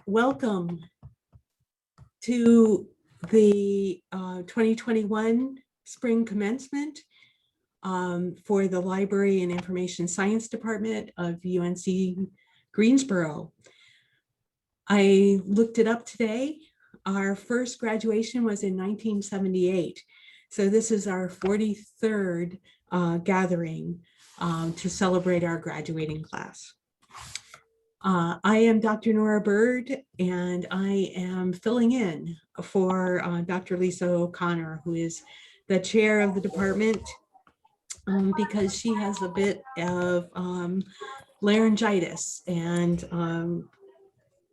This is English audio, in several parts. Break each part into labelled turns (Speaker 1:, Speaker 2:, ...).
Speaker 1: welcome to the 2021 spring commencement for the Library and Information Science Department of UNC Greensboro. I looked it up today. Our first graduation was in 1978. So this is our 43rd gathering to celebrate our graduating class. I am Dr. Nora Byrd, and I am filling in for Dr. Lisa O'Connor, who is the chair of the department, because she has a bit of laryngitis and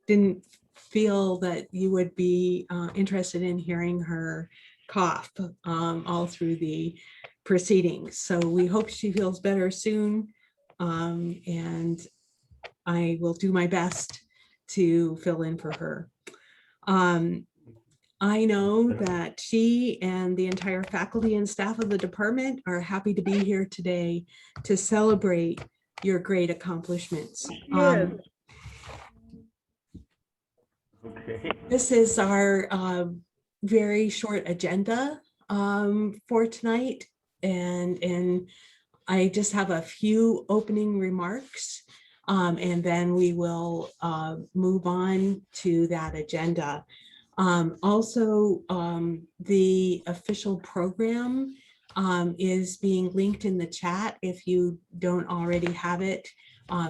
Speaker 1: didn't feel that you would be interested in hearing her cough all through the proceedings. So we hope she feels better soon, and I will do my best to fill in for her. I know that she and the entire faculty and staff of the department are happy to be here today to celebrate your great accomplishments. This is our very short agenda for tonight, and I just have a few opening remarks, and then we will move on to that agenda. Also, the official program is being linked in the chat. If you don't already have it,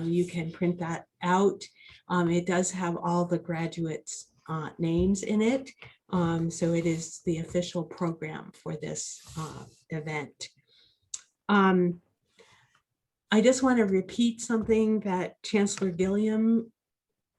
Speaker 1: you can print that out. It does have all the graduates' names in it. So it is the official program for this event. I just want to repeat something that Chancellor Gilliam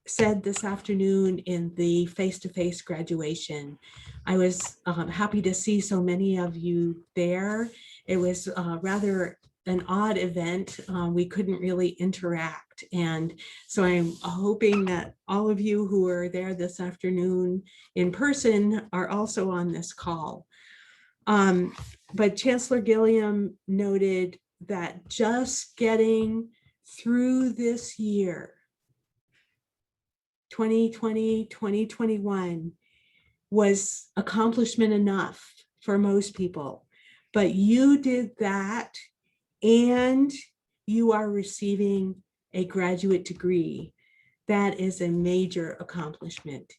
Speaker 1: said this afternoon in the face-to-face graduation. I was happy to see so many of you there. It was rather an odd event. We couldn't really interact. And so I'm hoping that all of you who are there this afternoon in person are also on this call. But Chancellor Gilliam noted that just getting through this year, 2020, 2021, was accomplishment enough for most people. But you did that, and you are receiving a graduate degree. That is a major accomplishment.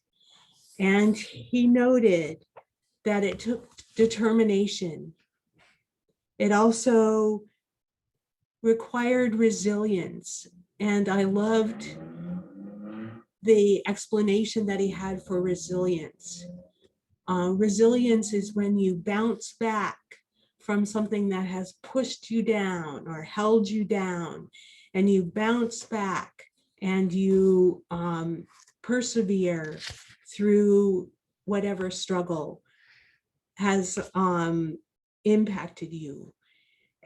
Speaker 1: And he noted that it took determination. It also required resilience. And I loved the explanation that he had for resilience. Resilience is when you bounce back from something that has pushed you down or held you down, and you bounce back and you persevere through whatever struggle has impacted you.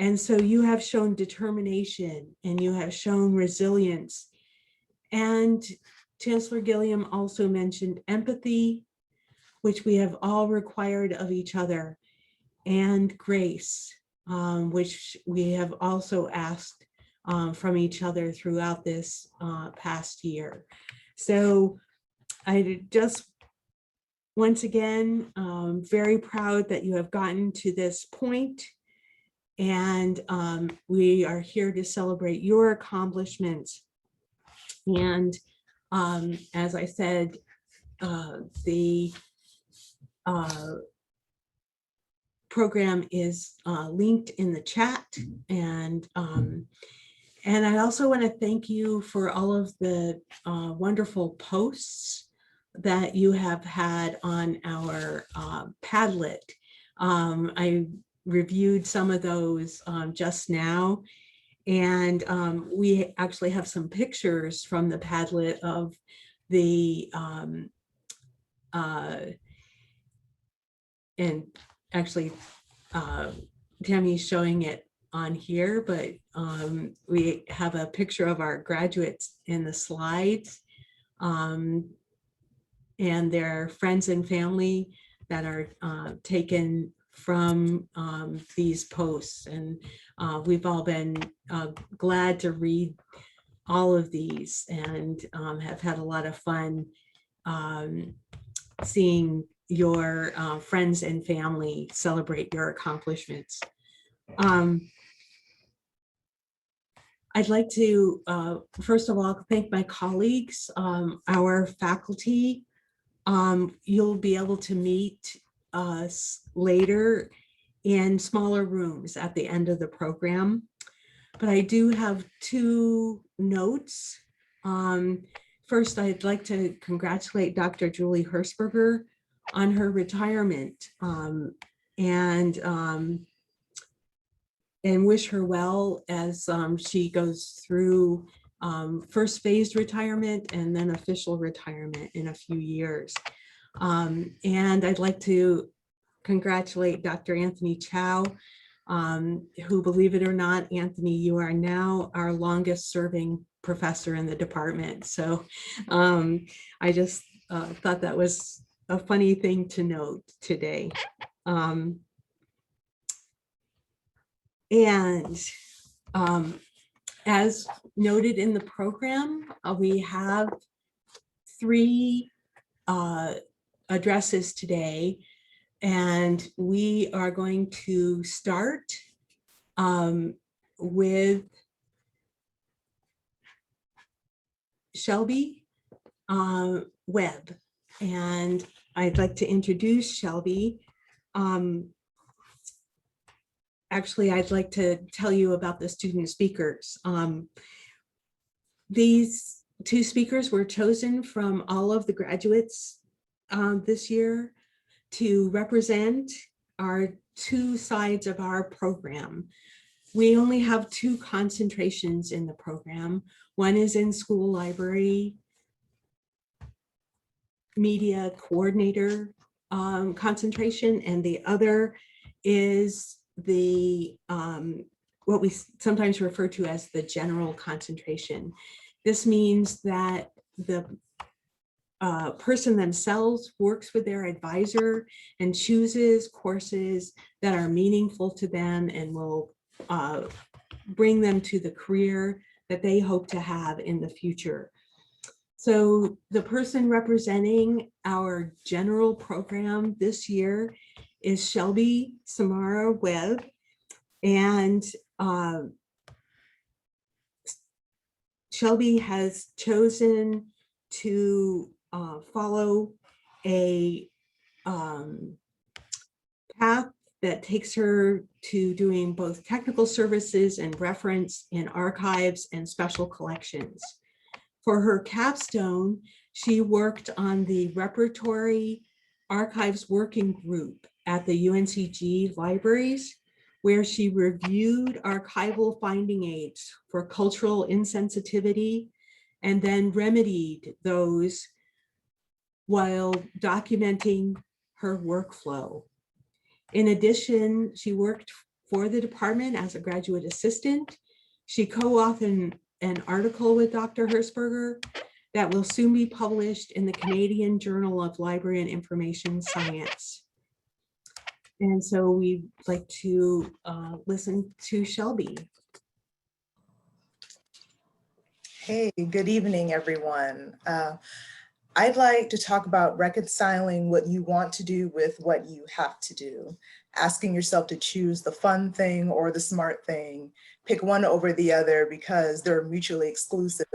Speaker 1: And so you have shown determination and you have shown resilience. And Chancellor Gilliam also mentioned empathy, which we have all required of each other, and grace, which we have also asked from each other throughout this past year. So I just, once again, very proud that you have gotten to this point. And we are here to celebrate your accomplishments. And as I said, the program is linked in the chat. And I also want to thank you for all of the wonderful posts that you have had on our Padlet. I reviewed some of those just now, and we actually have some pictures from the Padlet of the and actually Tammy's showing it on here, but we have a picture of our graduates in the slides, and their friends and family that are taken from these posts. And we've all been glad to read all of these, and have had a lot of fun seeing your friends and family celebrate your accomplishments. I'd like to, first of all, thank my colleagues, our faculty. You'll be able to meet us later in smaller rooms at the end of the program. But I do have two notes. First, I'd like to congratulate Dr. Julie Hershberger on her retirement and wish her well as she goes through first phased retirement and then official retirement in a few years. And I'd like to congratulate Dr. Anthony Chow, who, believe it or not, Anthony, you are now our longest serving professor in the department. So I just thought that was a funny thing to note today. As noted in the program, we have 3 addresses today, and we are going to start with Shelby Webb. And I'd like to introduce Shelby. Actually, I'd like to tell you about the student speakers. These 2 speakers were chosen from all of the graduates this year to represent our 2 sides of our program. We only have 2 concentrations in the program. One is in school library media coordinator concentration, and the other is the what we sometimes refer to as the general concentration. This means that the person themselves works with their advisor and chooses courses that are meaningful to them and will bring them to the career that they hope to have in the future. So the person representing our general program this year is Shelby Samara Webb, and Shelby has chosen to follow a path that takes her to doing both technical services and reference in archives and special collections. For her capstone, she worked on the Repertory Archives Working Group at the UNCG libraries, where she reviewed archival finding aids for cultural insensitivity and then remedied those while documenting her workflow. In addition, she worked for the department as a graduate assistant. She co-authored an article with Dr. Hershberger that will soon be published in the Canadian Journal of Library and Information Science. And so we'd like to listen to Shelby.
Speaker 2: Hey, good evening, everyone. I'd like to talk about reconciling what you want to do with what you have to do, asking yourself to choose the fun thing or the smart thing, pick one over the other because they're mutually exclusive,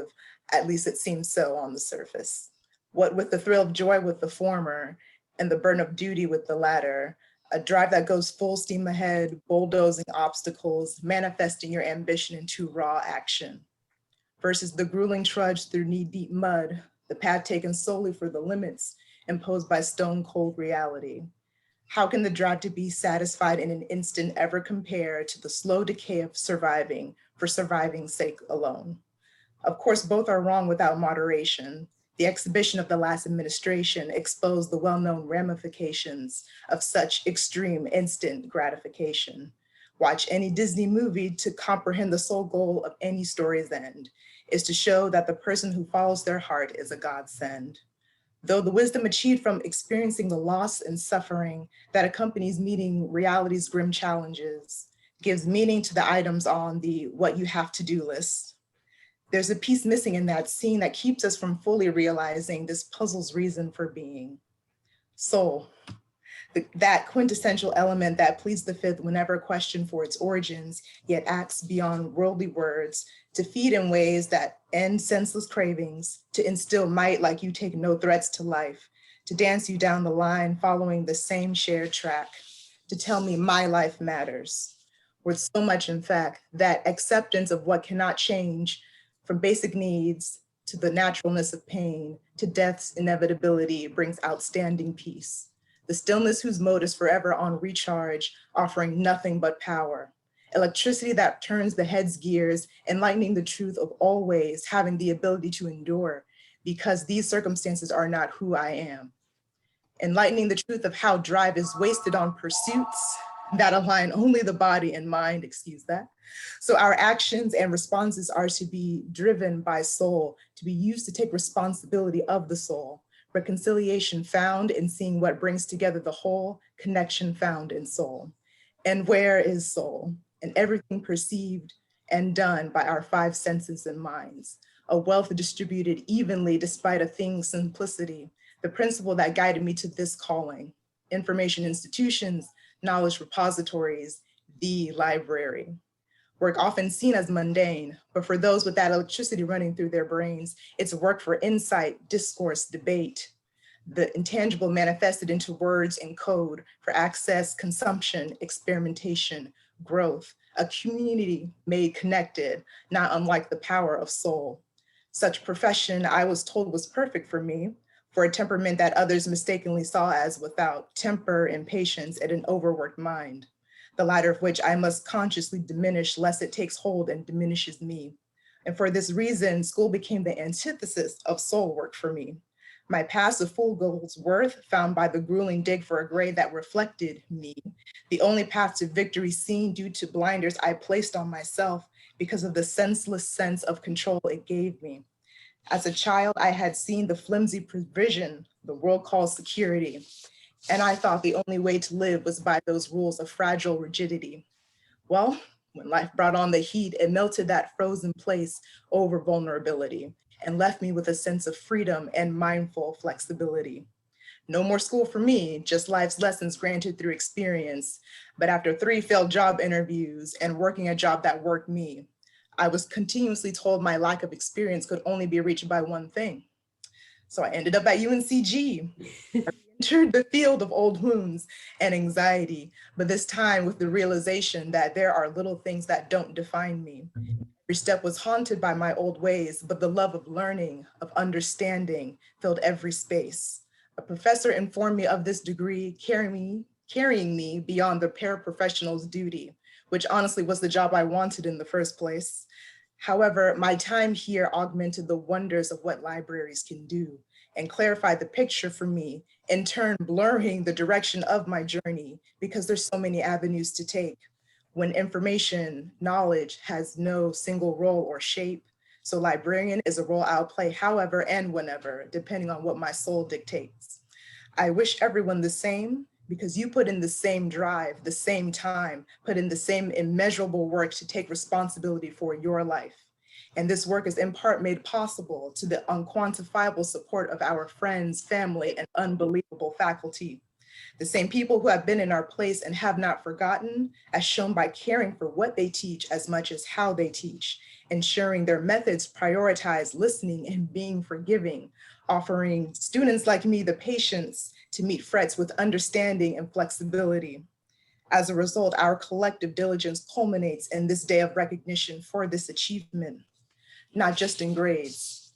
Speaker 2: at least it seems so on the surface. What with the thrill of joy with the former and the burden of duty with the latter, a drive that goes full steam ahead, bulldozing obstacles, manifesting your ambition into raw action, versus the grueling trudge through knee-deep mud, the path taken solely for the limits imposed by stone-cold reality. How can the drive to be satisfied in an instant ever compare to the slow decay of surviving for surviving's sake alone? Of course, both are wrong without moderation. The exhibition of the last administration exposed the well-known ramifications of such extreme instant gratification. Watch any Disney movie to comprehend the sole goal of any story's end is to show that the person who follows their heart is a godsend. Though the wisdom achieved from experiencing the loss and suffering that accompanies meeting reality's grim challenges gives meaning to the items on the what you have to do list. There's a piece missing in that scene that keeps us from fully realizing this puzzle's reason for being. Soul, that quintessential element that pleads the fifth whenever questioned for its origins, yet acts beyond worldly words, to feed in ways that end senseless cravings, to instill might like you take no threats to life, to dance you down the line following the same shared track, to tell me my life matters. With so much, in fact, that acceptance of what cannot change, from basic needs to the naturalness of pain, to death's inevitability, brings outstanding peace. The stillness whose mode is forever on recharge, offering nothing but power. Electricity that turns the head's gears, enlightening the truth of always having the ability to endure, because these circumstances are not who I am. Enlightening the truth of how drive is wasted on pursuits that align only the body and mind, excuse that. So our actions and responses are to be driven by soul, to be used to take responsibility of the soul. Reconciliation found in seeing what brings together the whole, connection found in soul. And where is soul? And everything perceived and done by our five senses and minds. A wealth distributed evenly despite a thing's simplicity. The principle that guided me to this calling. Information institutions, knowledge repositories, the library. Work often seen as mundane, but for those with that electricity running through their brains, it's work for insight, discourse, debate, the intangible manifested into words and code for access, consumption, experimentation, growth, a community made connected, not unlike the power of soul. Such profession I was told was perfect for me, for a temperament that others mistakenly saw as without temper, impatience, and an overworked mind, the latter of which I must consciously diminish lest it takes hold and diminishes me. And for this reason, school became the antithesis of soul work for me. My pass of full goal's worth found by the grueling dig for a grade that reflected me, the only path to victory seen due to blinders I placed on myself because of the senseless sense of control it gave me. As a child, I had seen the flimsy provision the world calls security, and I thought the only way to live was by those rules of fragile rigidity. Well, when life brought on the heat, it melted that frozen place over vulnerability and left me with a sense of freedom and mindful flexibility. No more school for me, just life's lessons granted through experience. But after 3 failed job interviews and working a job that worked me, I was continuously told my lack of experience could only be reached by one thing. So I ended up at UNCG. I entered the field of old wounds and anxiety, but this time with the realization that there are little things that don't define me. Every step was haunted by my old ways, but the love of learning, of understanding, filled every space. A professor informed me of this degree, carrying me beyond the paraprofessional's duty, which honestly was the job I wanted in the first place. However, my time here augmented the wonders of what libraries can do and clarified the picture for me, in turn blurring the direction of my journey because there's so many avenues to take. When information, knowledge has no single role or shape, so librarian is a role I'll play however and whenever, depending on what my soul dictates. I wish everyone the same, because you put in the same drive, the same time, put in the same immeasurable work to take responsibility for your life. And this work is in part made possible to the unquantifiable support of our friends, family, and unbelievable faculty. The same people who have been in our place and have not forgotten, as shown by caring for what they teach as much as how they teach, ensuring their methods prioritize listening and being forgiving, offering students like me the patience to meet frets with understanding and flexibility. As a result, our collective diligence culminates in this day of recognition for this achievement, not just in grades,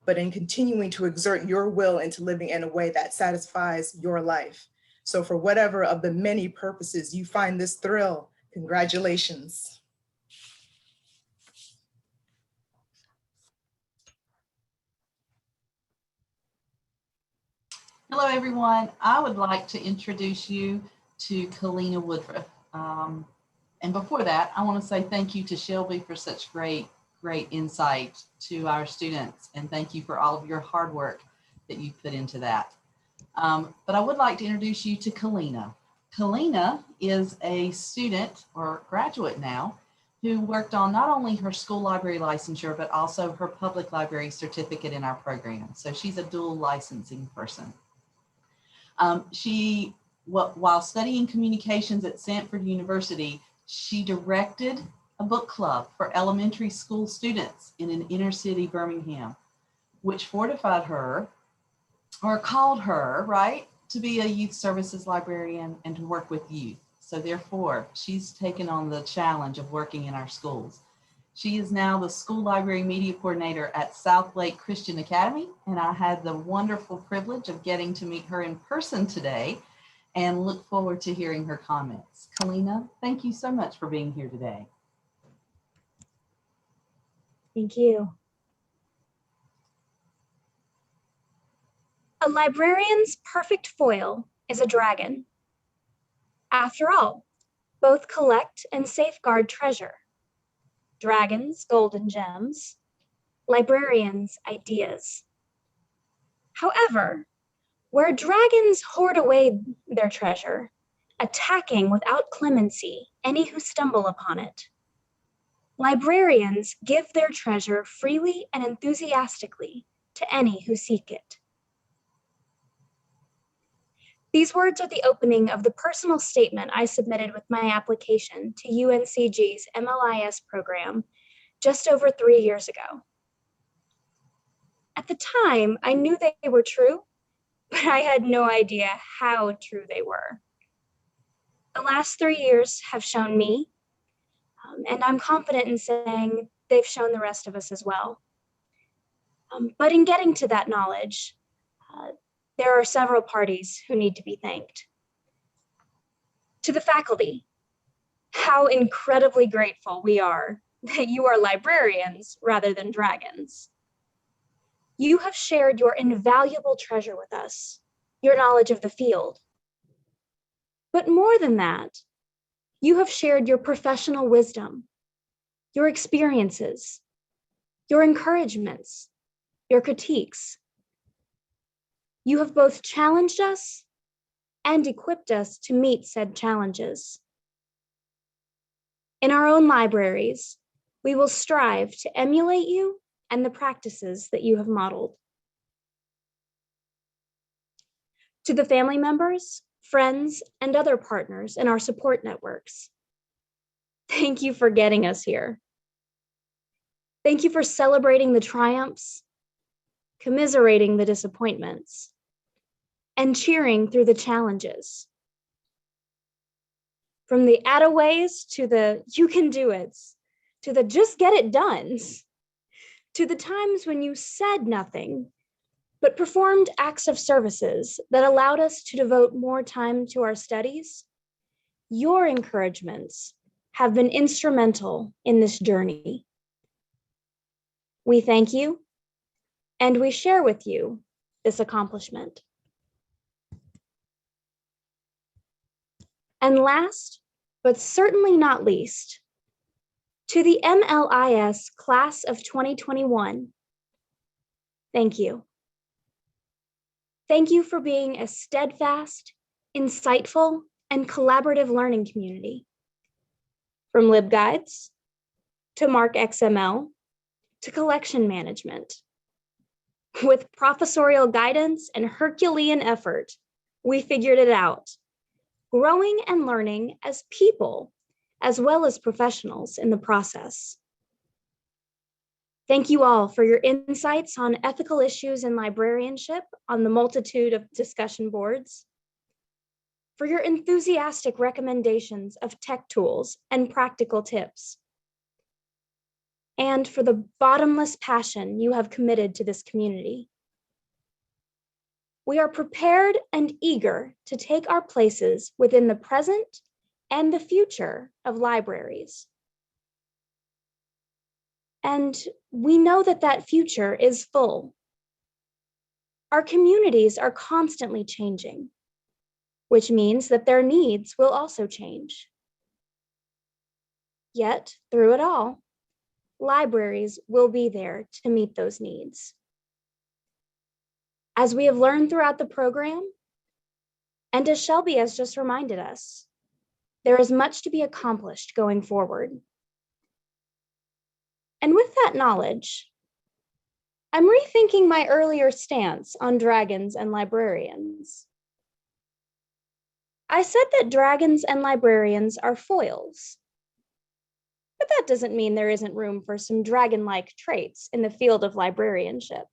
Speaker 2: but in continuing to exert your will into living in a way that satisfies your life. So for whatever of the many purposes you find this thrill, congratulations.
Speaker 3: Hello, everyone. I would like to introduce you to Kalina Woodruff. And before that, I want to say thank you to Shelby for such great insight to our students. And thank you for all of your hard work that you put into that. But I would like to introduce you to Kalina. Kalina is a student or graduate now who worked on not only her school library licensure, but also her public library certificate in our program. So she's a dual licensing person. While studying communications at Sanford University, she directed a book club for elementary school students in an inner city Birmingham, which fortified her, or called her, right, to be a youth services librarian and to work with youth. So therefore, she's taken on the challenge of working in our schools. She is now the school library media coordinator at South Lake Christian Academy, and I had the wonderful privilege of getting to meet her in person today and look forward to hearing her comments. Kalina, thank you so much for being here today.
Speaker 4: Thank you. A librarian's perfect foil is a dragon. After all, both collect and safeguard treasure. Dragons, golden gems, librarians, ideas. However, where dragons hoard away their treasure, attacking without clemency any who stumble upon it, librarians give their treasure freely and enthusiastically to any who seek it. These words are the opening of the personal statement I submitted with my application to UNCG's MLIS program just over 3 years ago. At the time, I knew they were true, but I had no idea how true they were. The last 3 years have shown me, and I'm confident in saying they've shown the rest of us as well. But in getting to that knowledge, there are several parties who need to be thanked. To the faculty, how incredibly grateful we are that you are librarians rather than dragons. You have shared your invaluable treasure with us, your knowledge of the field. But more than that, you have shared your professional wisdom, your experiences, your encouragements, your critiques. You have both challenged us and equipped us to meet said challenges. In our own libraries, we will strive to emulate you and the practices that you have modeled. To the family members, friends, and other partners in our support networks, thank you for getting us here. Thank you for celebrating the triumphs, commiserating the disappointments, and cheering through the challenges. From the attaways to the you can do it, to the just get it done, to the times when you said nothing, but performed acts of services that allowed us to devote more time to our studies, your encouragements have been instrumental in this journey. We thank you, and we share with you this accomplishment. And last, but certainly not least, to the MLIS class of 2021, thank you. Thank you for being a steadfast, insightful, and collaborative learning community. From LibGuides, to MarkXML, to collection management. With professorial guidance and Herculean effort, we figured it out, growing and learning as people, as well as professionals in the process. Thank you all for your insights on ethical issues in librarianship on the multitude of discussion boards, for your enthusiastic recommendations of tech tools and practical tips, and for the bottomless passion you have committed to this community. We are prepared and eager to take our places within the present and the future of libraries. And we know that that future is full. Our communities are constantly changing, which means that their needs will also change. Yet, through it all, libraries will be there to meet those needs. As we have learned throughout the program, and as Shelby has just reminded us, there is much to be accomplished going forward. And with that knowledge, I'm rethinking my earlier stance on dragons and librarians. I said that dragons and librarians are foils, but that doesn't mean there isn't room for some dragon-like traits in the field of librarianship.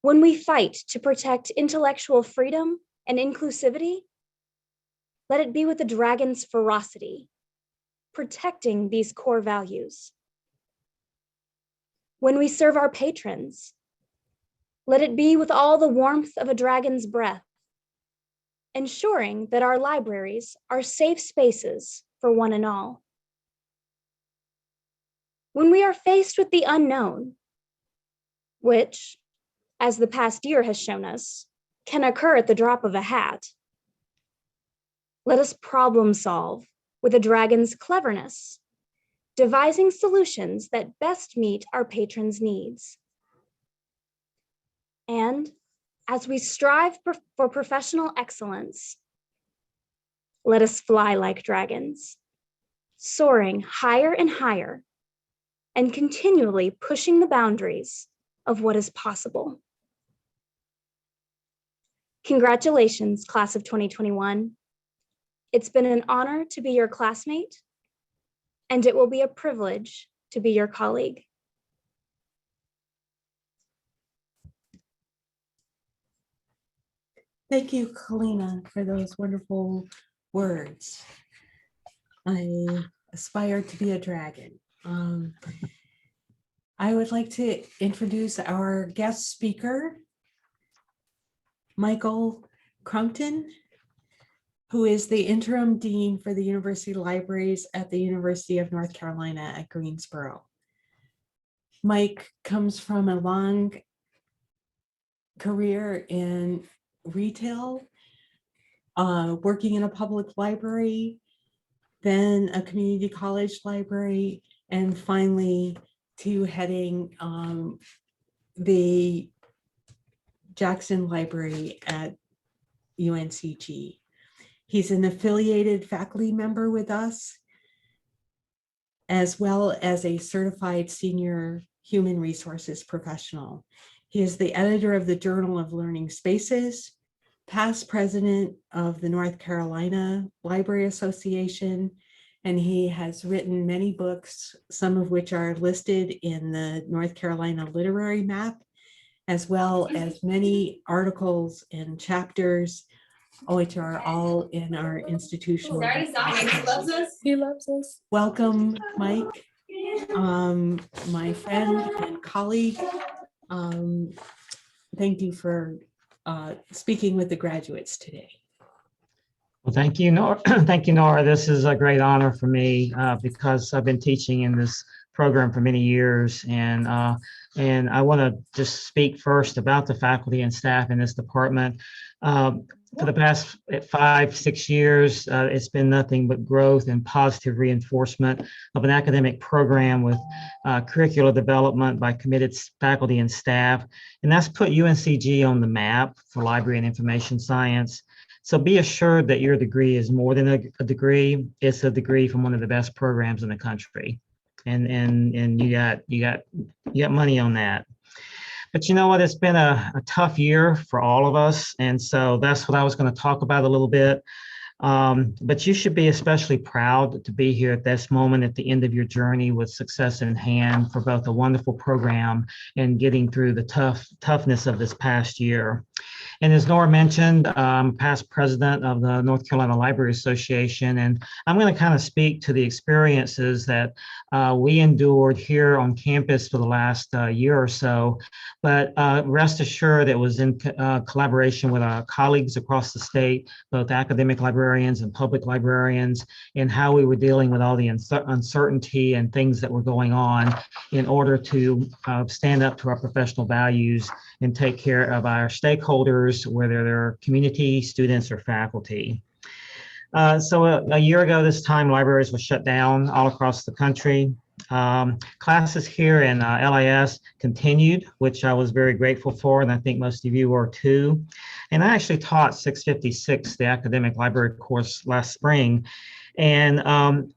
Speaker 4: When we fight to protect intellectual freedom and inclusivity, let it be with the dragon's ferocity, protecting these core values. When we serve our patrons, let it be with all the warmth of a dragon's breath, ensuring that our libraries are safe spaces for one and all. When we are faced with the unknown, which, as the past year has shown us, can occur at the drop of a hat, let us problem solve with a dragon's cleverness, devising solutions that best meet our patrons' needs. And as we strive for professional excellence, let us fly like dragons, soaring higher and higher, and continually pushing the boundaries of what is possible. Congratulations, class of 2021. It's been an honor to be your classmate, and it will be a privilege to be your colleague.
Speaker 1: Thank you, Kalina, for those wonderful words. I aspire to be a dragon. I would like to introduce our guest speaker, Michael Crumpton, who is the interim dean for the University Libraries at the University of North Carolina at Greensboro. Mike comes from a long career in retail, working in a public library, then a community college library, and finally to heading the Jackson Library at UNCG. He's an affiliated faculty member with us, as well as a certified senior human resources professional. He is the editor of the Journal of Learning Spaces, past president of the North Carolina Library Association, and he has written many books, some of which are listed in the North Carolina Literary Map, as well as many articles and chapters, which are all in our institutional.
Speaker 5: He loves us.
Speaker 1: Welcome, Mike, my friend and colleague. Thank you for speaking with the graduates today.
Speaker 6: Well, thank you, Nora. Thank you, Nora. This is a great honor for me because I've been teaching in this program for many years, and I want to just speak first about the faculty and staff in this department. For the past 5-6 years, it's been nothing but growth and positive reinforcement of an academic program with curricular development by committed faculty and staff. And that's put UNCG on the map for library and information science. So be assured that your degree is more than a degree. It's a degree from one of the best programs in the country. And you got money on that. But you know what, it's been a tough year for all of us. And so that's what I was going to talk about a little bit. But you should be especially proud to be here at this moment at the end of your journey with success in hand for both a wonderful program and getting through the toughness of this past year. And as Nora mentioned, I'm past president of the North Carolina Library Association, and I'm going to kind of speak to the experiences that we endured here on campus for the last year or so. But rest assured, it was in collaboration with our colleagues across the state, both academic librarians and public librarians, in how we were dealing with all the uncertainty and things that were going on in order to stand up to our professional values and take care of our stakeholders, whether they're community, students, or faculty. So a year ago this time, libraries were shut down all across the country. Classes here in LIS continued, which I was very grateful for, and I think most of you were too. And I actually taught 656, the academic library course, last spring. And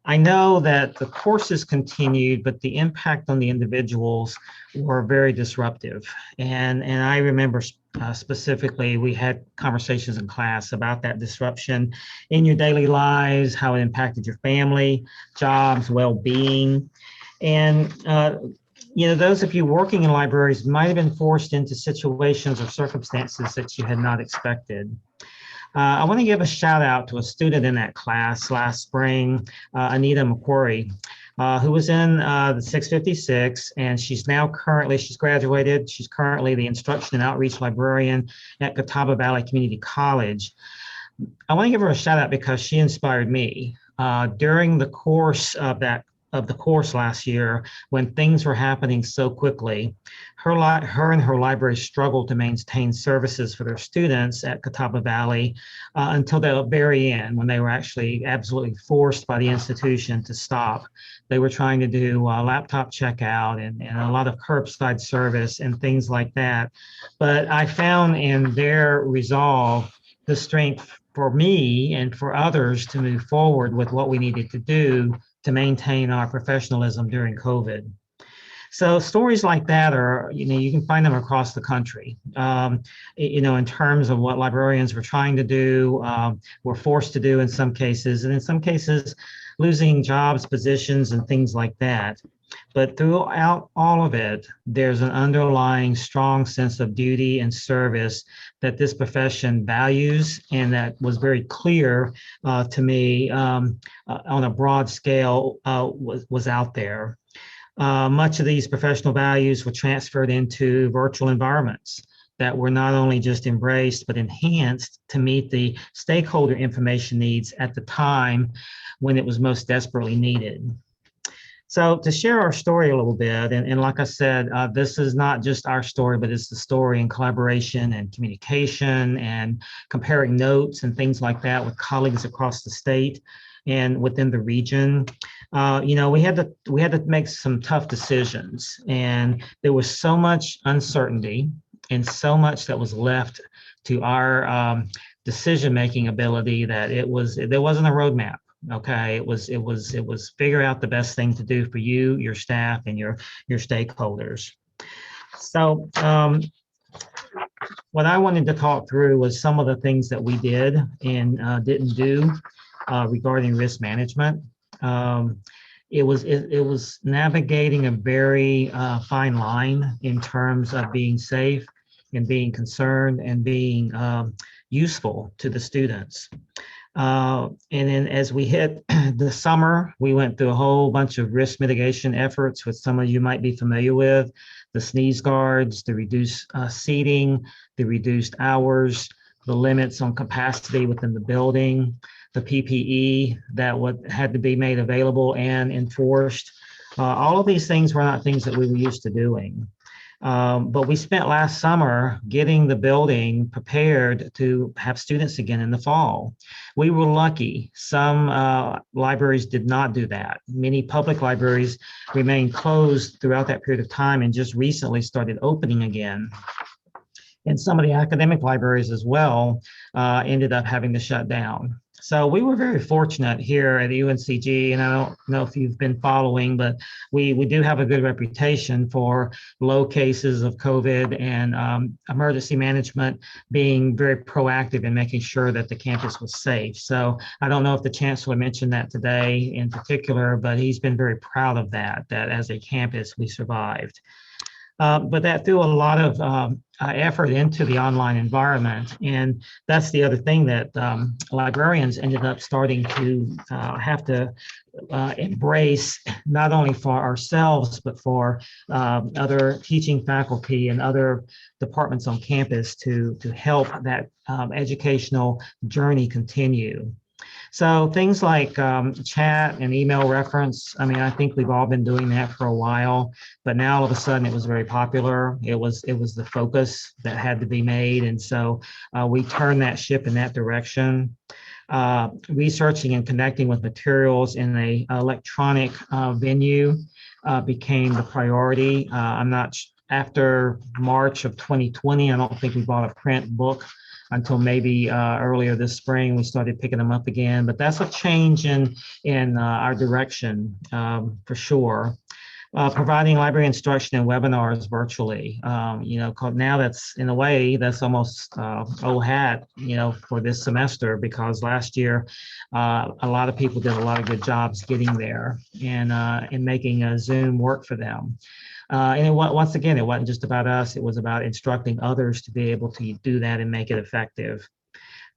Speaker 6: I know that the courses continued, but the impact on the individuals were very disruptive. And I remember specifically, we had conversations in class about that disruption in your daily lives, how it impacted your family, jobs, well-being. And those of you working in libraries might have been forced into situations or circumstances that you had not expected. I want to give a shout out to a student in that class last spring, Anita McQuarrie, who was in the 656, and she's graduated. She's currently the Instruction and Outreach Librarian at Catawba Valley Community College. I want to give her a shout out because she inspired me. During the course of the course last year, when things were happening so quickly, her and her library struggled to maintain services for their students at Catawba Valley until the very end, when they were actually absolutely forced by the institution to stop. They were trying to do laptop checkout and a lot of curbside service and things like that. But I found in their resolve the strength for me and for others to move forward with what we needed to do to maintain our professionalism during COVID. So stories like that are, you can find them across the country, in terms of what librarians were trying to do, were forced to do in some cases, and in some cases, losing jobs, positions, and things like that. But throughout all of it, there's an underlying strong sense of duty and service that this profession values, and that was very clear to me on a broad scale was out there. Much of these professional values were transferred into virtual environments that were not only just embraced, but enhanced to meet the stakeholder information needs at the time when it was most desperately needed. So to share our story a little bit, and like I said, this is not just our story, but it's the story in collaboration and communication and comparing notes and things like that with colleagues across the state and within the region. We had to make some tough decisions, and there was so much uncertainty and so much that was left to our decision-making ability that there wasn't a roadmap. Okay, it was figure out the best thing to do for you, your staff, and your stakeholders. So what I wanted to talk through was some of the things that we did and didn't do regarding risk management. It was navigating a very fine line in terms of being safe and being concerned and being useful to the students. And then as we hit the summer, we went through a whole bunch of risk mitigation efforts, which some of you might be familiar with: the sneeze guards, the reduced seating, the reduced hours, the limits on capacity within the building, the PPE that had to be made available and enforced. All of these things were not things that we were used to doing. But we spent last summer getting the building prepared to have students again in the fall. We were lucky. Some libraries did not do that. Many public libraries remained closed throughout that period of time and just recently started opening again. And some of the academic libraries as well ended up having to shut down. So we were very fortunate here at the UNCG, and I don't know if you've been following, but we do have a good reputation for low cases of COVID and emergency management, being very proactive in making sure that the campus was safe. So I don't know if the chancellor mentioned that today in particular, but he's been very proud of that as a campus we survived. But that threw a lot of effort into the online environment. And that's the other thing that librarians ended up starting to have to embrace, not only for ourselves, but for other teaching faculty and other departments on campus to help that educational journey continue. So things like chat and email reference, I think we've all been doing that for a while, but now all of a sudden it was very popular. It was the focus that had to be made. And so we turned that ship in that direction. Researching and connecting with materials in a electronic venue became the priority. After March of 2020, I don't think we bought a print book until maybe earlier this spring. We started picking them up again, but that's a change in our direction for sure. Providing library instruction and webinars virtually. Now that's in a way that's almost old hat, for this semester, because last year a lot of people did a lot of good jobs getting there and making Zoom work for them. Once again, it wasn't just about us, it was about instructing others to be able to do that and make it effective.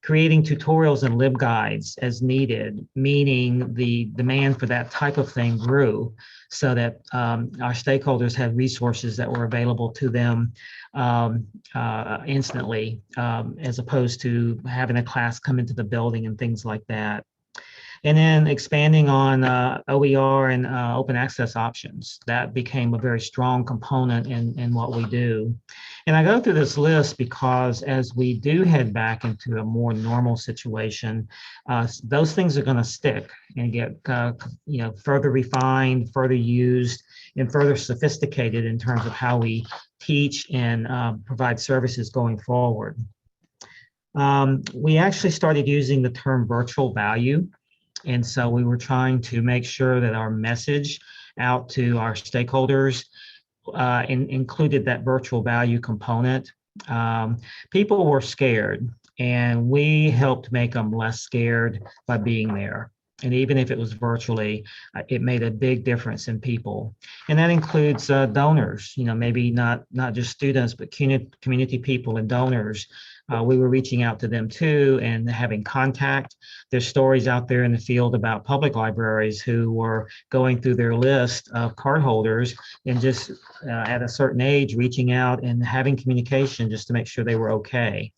Speaker 6: Creating tutorials and LibGuides as needed, meaning the demand for that type of thing grew so that our stakeholders had resources that were available to them instantly, as opposed to having a class come into the building and things like that. And then expanding on OER and open access options. That became a very strong component in what we do. And I go through this list because as we do head back into a more normal situation, those things are going to stick and get further refined, further used, and further sophisticated in terms of how we teach and provide services going forward. We actually started using the term virtual value. And so we were trying to make sure that our message out to our stakeholders included that virtual value component. People were scared, and we helped make them less scared by being there. And even if it was virtually, it made a big difference in people. And that includes donors, maybe not just students, but community people and donors. We were reaching out to them too and having contact. There's stories out there in the field about public libraries who were going through their list of cardholders and just at a certain age, reaching out and having communication just to make sure they were okay.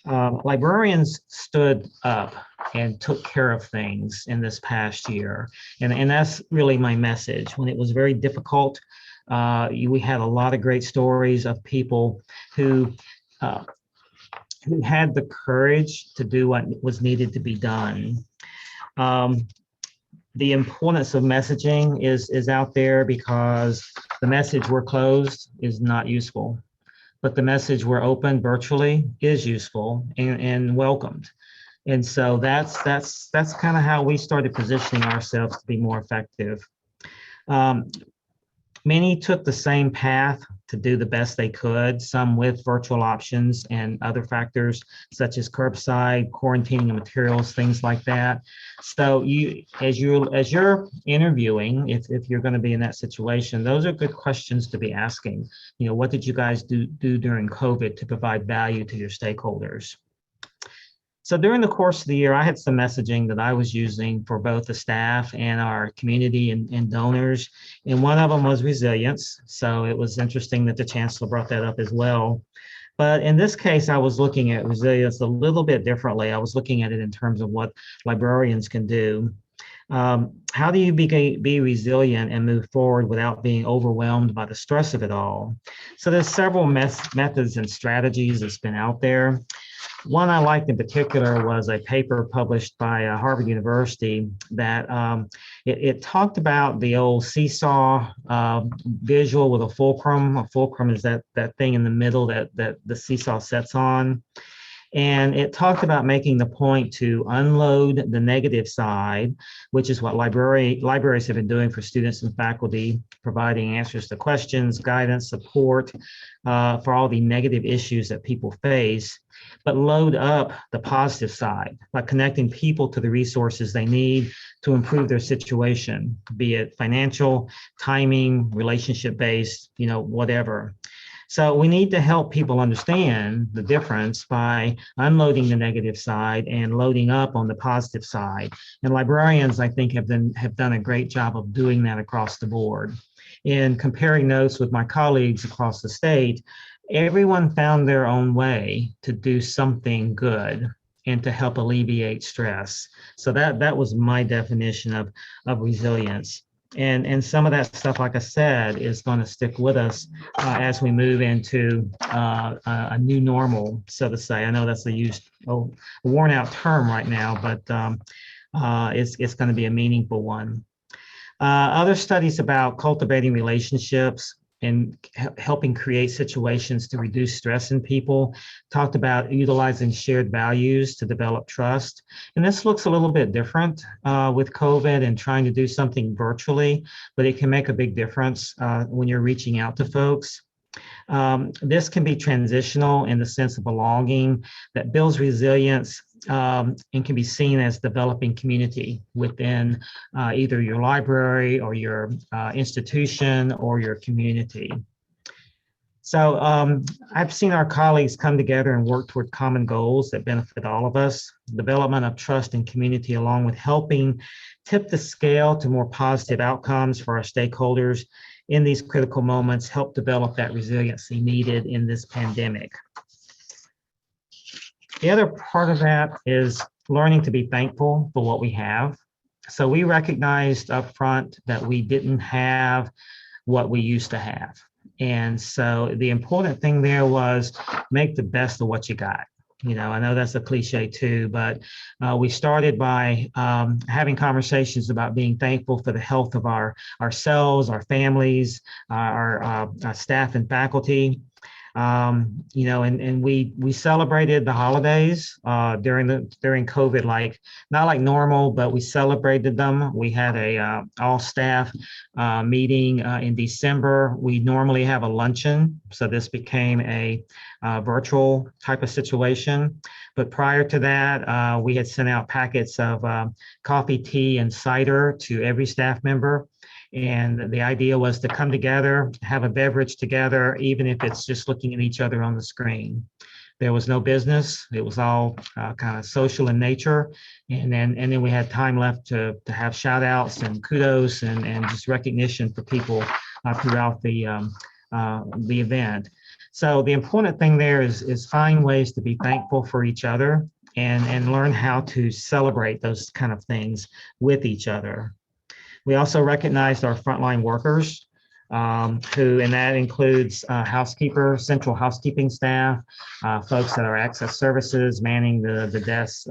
Speaker 6: Librarians stood up and took care of things in this past year. And that's really my message. When it was very difficult, we had a lot of great stories of people who had the courage to do what was needed to be done. The importance of messaging is out there because the message we're closed is not useful, but the message we're open virtually is useful and welcomed. And so that's kind of how we started positioning ourselves to be more effective. Many took the same path to do the best they could, some with virtual options and other factors such as curbside, quarantining of materials, things like that. So as you're interviewing, if you're going to be in that situation, those are good questions to be asking. What did you guys do during COVID to provide value to your stakeholders? So during the course of the year, I had some messaging that I was using for both the staff and our community and donors. And one of them was resilience. So it was interesting that the chancellor brought that up as well. But in this case, I was looking at resilience a little bit differently. I was looking at it in terms of what librarians can do. How do you be resilient and move forward without being overwhelmed by the stress of it all? So there's several methods and strategies that's been out there. One I liked in particular was a paper published by Harvard University that it talked about the old seesaw visual with a fulcrum. A fulcrum is that thing in the middle that the seesaw sets on. And it talked about making the point to unload the negative side, which is what libraries have been doing for students and faculty, providing answers to questions, guidance, support for all the negative issues that people face, but load up the positive side by connecting people to the resources they need to improve their situation, be it financial, timing, relationship-based, whatever. So we need to help people understand the difference by unloading the negative side and loading up on the positive side. And librarians, I think, have done a great job of doing that across the board. In comparing notes with my colleagues across the state, everyone found their own way to do something good and to help alleviate stress. So that was my definition of resilience. And some of that stuff, like I said, is going to stick with us as we move into a new normal, so to say. I know that's a worn out term right now, but it's going to be a meaningful one. Other studies about cultivating relationships helping create situations to reduce stress in people, talked about utilizing shared values to develop trust. And this looks a little bit different with COVID and trying to do something virtually, but it can make a big difference when you're reaching out to folks. This can be transitional in the sense of belonging that builds resilience and can be seen as developing community within either your library or your institution or your community. So I've seen our colleagues come together and work toward common goals that benefit all of us. Development of trust and community, along with helping tip the scale to more positive outcomes for our stakeholders in these critical moments, help develop that resiliency needed in this pandemic. The other part of that is learning to be thankful for what we have. So we recognized up front that we didn't have what we used to have. And so the important thing there was make the best of what you got. You know, I know that's a cliche too, but we started by having conversations about being thankful for the health of ourselves, our families, our staff and faculty. You know, and we celebrated the holidays during COVID, like not like normal, but we celebrated them. We had a all staff meeting in December. We normally have a luncheon, so this became a virtual type of situation. But prior to that, we had sent out packets of coffee, tea, and cider to every staff member. And the idea was to come together, have a beverage together, even if it's just looking at each other on the screen. There was no business. It was all kind of social in nature. And then we had time left to have shout outs and kudos and just recognition for people throughout the event. So the important thing there is find ways to be thankful for each other and learn how to celebrate those kind of things with each other. We also recognized our frontline workers, and that includes housekeepers, central housekeeping staff, folks that are access services, manning the desks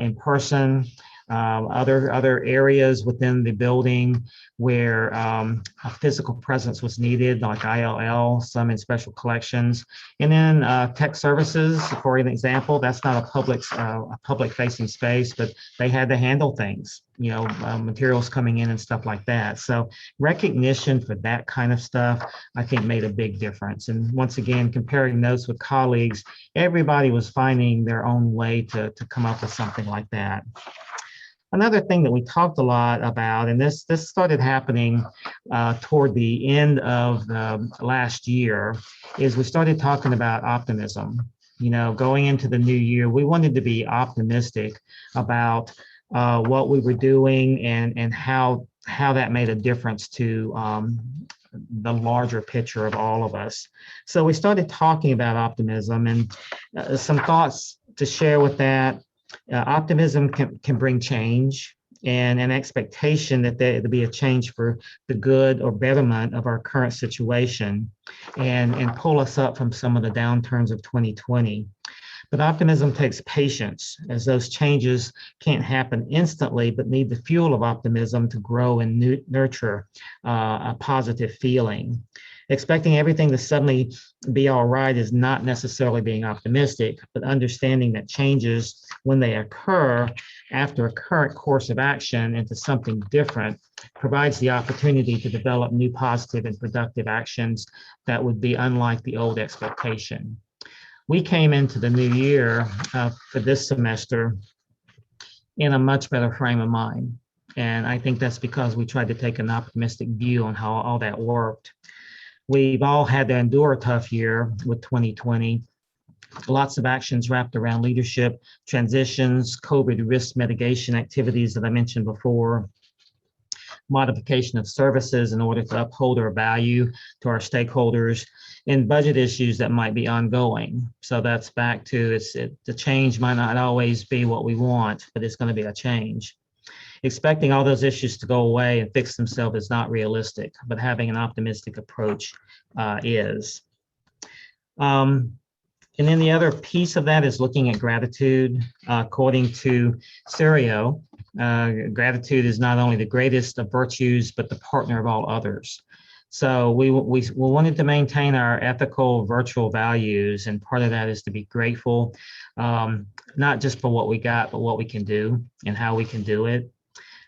Speaker 6: in person, other areas within the building where a physical presence was needed, like ILL, some in special collections, and then tech services, for an example. That's not a public facing space, but they had to handle things, you know, materials coming in and stuff like that. So recognition for that kind of stuff, I think, made a big difference. And once again, comparing notes with colleagues, everybody was finding their own way to come up with something like that. Another thing that we talked a lot about, and this started happening toward the end of the last year, is we started talking about optimism. You know, going into the new year, we wanted to be optimistic about what we were doing and how that made a difference to the larger picture of all of us. So we started talking about optimism, and some thoughts to share with that. Optimism can bring change and an expectation that there'll be a change for the good or betterment of our current situation and pull us up from some of the downturns of 2020. But optimism takes patience, as those changes can't happen instantly, but need the fuel of optimism to grow and nurture a positive feeling. Expecting everything to suddenly be all right is not necessarily being optimistic, but understanding that changes, when they occur after a current course of action into something different, provides the opportunity to develop new positive and productive actions that would be unlike the old expectation. We came into the new year for this semester in a much better frame of mind. And I think that's because we tried to take an optimistic view on how all that worked. We've all had to endure a tough year with 2020. Lots of actions wrapped around leadership, transitions, COVID risk mitigation activities that I mentioned before, modification of services in order to uphold our value to our stakeholders, and budget issues that might be ongoing. So that's back to the change might not always be what we want, but it's going to be a change. Expecting all those issues to go away and fix themselves is not realistic, but having an optimistic approach is. And then the other piece of that is looking at gratitude. According to Serio, gratitude is not only the greatest of virtues, but the partner of all others. So we wanted to maintain our ethical virtual values, and part of that is to be grateful, not just for what we got, but what we can do and how we can do it.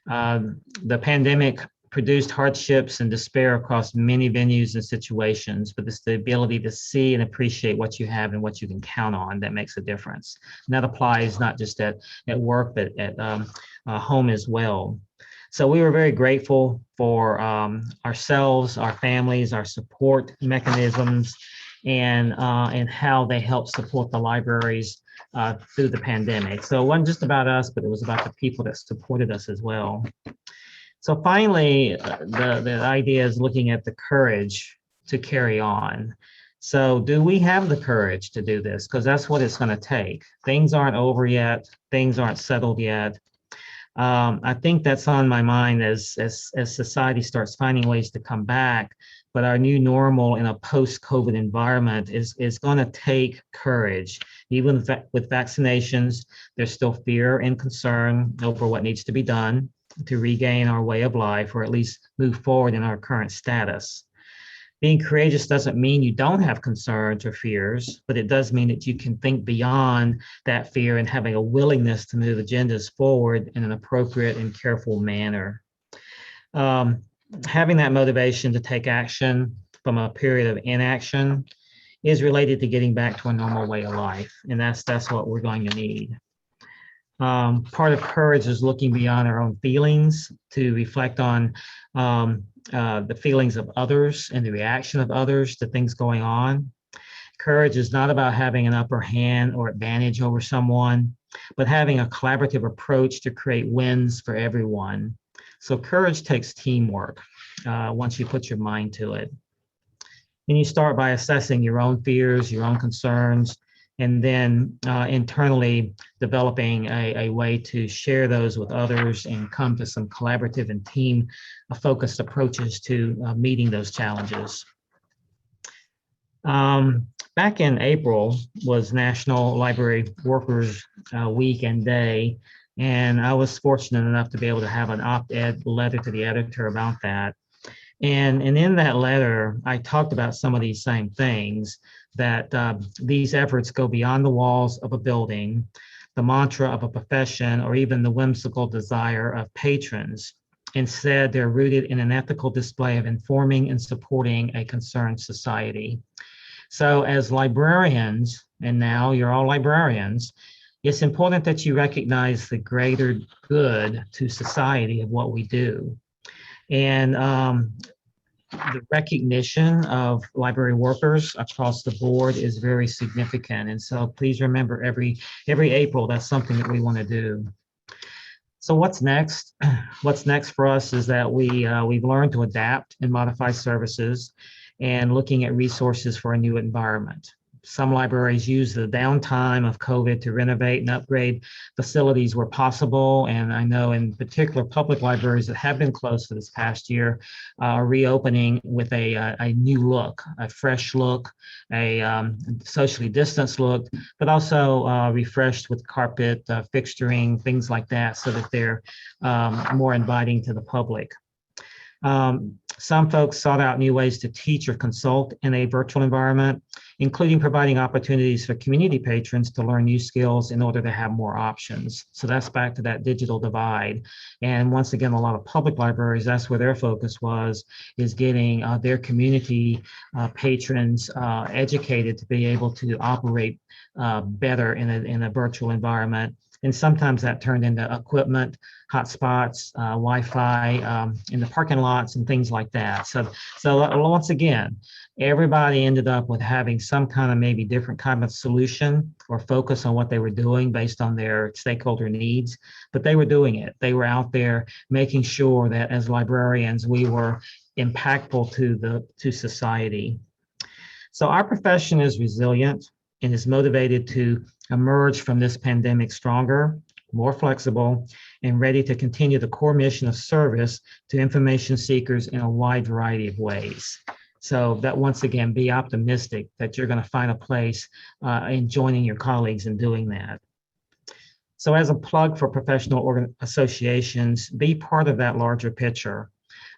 Speaker 6: The pandemic produced hardships and despair across many venues and situations, but it's the ability to see and appreciate what you have and what you can count on that makes a difference. And that applies not just at work, but at home as well. So we were very grateful for ourselves, our families, our support mechanisms, and how they help support the libraries through the pandemic. So it wasn't just about us, but it was about the people that supported us as well. So finally, the idea is looking at the courage to carry on. So do we have the courage to do this? Because that's what it's going to take. Things aren't over yet. Things aren't settled yet. I think that's on my mind as society starts finding ways to come back. But our new normal in a post-COVID environment is going to take courage. Even with vaccinations, there's still fear and concern over what needs to be done to regain our way of life, or at least move forward in our current status. Being courageous doesn't mean you don't have concerns or fears, but it does mean that you can think beyond that fear and having a willingness to move agendas forward in an appropriate and careful manner. Having that motivation to take action from a period of inaction is related to getting back to a normal way of life, and that's what we're going to need. Part of courage is looking beyond our own feelings to reflect on the feelings of others and the reaction of others to things going on. Courage is not about having an upper hand or advantage over someone, but having a collaborative approach to create wins for everyone. So courage takes teamwork once you put your mind to it. And you start by assessing your own fears, your own concerns, and then internally developing a way to share those with others and come to some collaborative and team-focused approaches to meeting those challenges. Back in April was National Library Workers Week and Day, and I was fortunate enough to be able to have an op-ed letter to the editor about that. And in that letter, I talked about some of these same things, that these efforts go beyond the walls of a building, the mantra of a profession, or even the whimsical desire of patrons. Instead, they're rooted in an ethical display of informing and supporting a concerned society. So as librarians, and now you're all librarians, it's important that you recognize the greater good to society of what we do. And the recognition of library workers across the board is very significant. And so please remember every April, that's something that we want to do. So what's next? What's next for us is that we've learned to adapt and modify services and looking at resources for a new environment. Some libraries use the downtime of COVID to renovate and upgrade facilities where possible. And I know in particular, public libraries that have been closed for this past year are reopening with a new look, a fresh look, a socially distanced look, but also refreshed with carpet, fixturing, things like that, so that they're more inviting to the public. Some folks sought out new ways to teach or consult in a virtual environment, including providing opportunities for community patrons to learn new skills in order to have more options. So that's back to that digital divide. And once again, a lot of public libraries, that's where their focus is getting their community patrons educated to be able to operate better in a virtual environment. And sometimes that turned into equipment, hotspots, Wi-Fi in the parking lots and things like that. So once again, everybody ended up with having some kind of maybe different kind of solution or focus on what they were doing based on their stakeholder needs, but they were doing it. They were out there making sure that as librarians, we were impactful to society. So our profession is resilient and is motivated to emerge from this pandemic stronger, more flexible, and ready to continue the core mission of service to information seekers in a wide variety of ways. So that once again, be optimistic that you're going to find a place in joining your colleagues in doing that. So as a plug for professional associations, be part of that larger picture.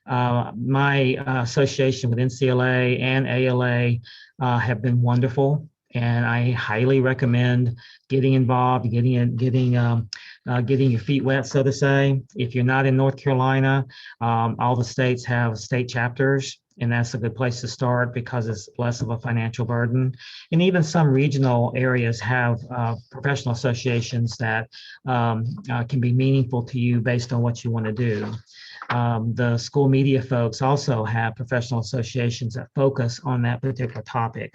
Speaker 6: My association with NCLA and ALA have been wonderful, and I highly recommend getting involved, getting your feet wet, so to say. If you're not in North Carolina, all the states have state chapters, and that's a good place to start because it's less of a financial burden. And even some regional areas have professional associations that can be meaningful to you based on what you want to do. The school media folks also have professional associations that focus on that particular topic.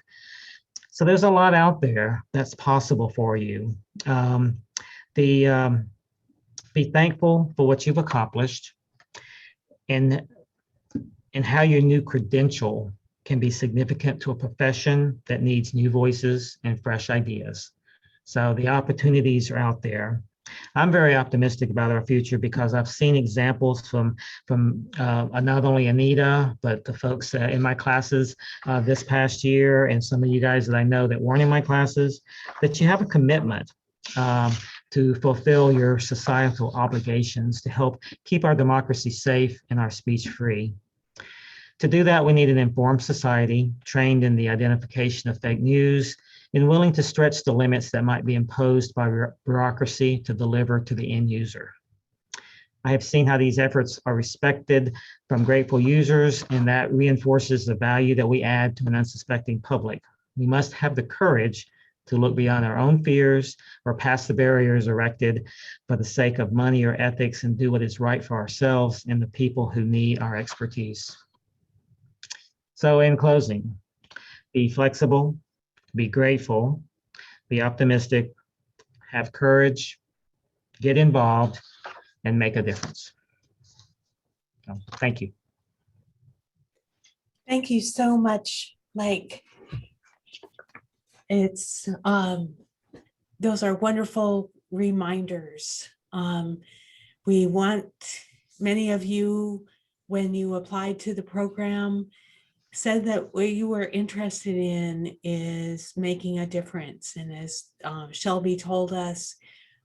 Speaker 6: So there's a lot out there that's possible for you. Be thankful for what you've accomplished and how your new credential can be significant to a profession that needs new voices and fresh ideas. So the opportunities are out there. I'm very optimistic about our future because I've seen examples from not only Anita, but the folks in my classes this past year, and some of you guys that I know that weren't in my classes, that you have a commitment to fulfill your societal obligations to help keep our democracy safe and our speech free. To do that, we need an informed society, trained in the identification of fake news, and willing to stretch the limits that might be imposed by bureaucracy to deliver to the end user. I have seen how these efforts are respected from grateful users, and that reinforces the value that we add to an unsuspecting public. We must have the courage to look beyond our own fears or past the barriers erected for the sake of money or ethics and do what is right for ourselves and the people who need our expertise. So in closing, be flexible, be grateful, be optimistic, have courage, get involved, and make a difference. So, thank you.
Speaker 1: Thank you so much, Mike. It's those are wonderful reminders. We want many of you, when you applied to the program, said that what you were interested in is making a difference. And as Shelby told us,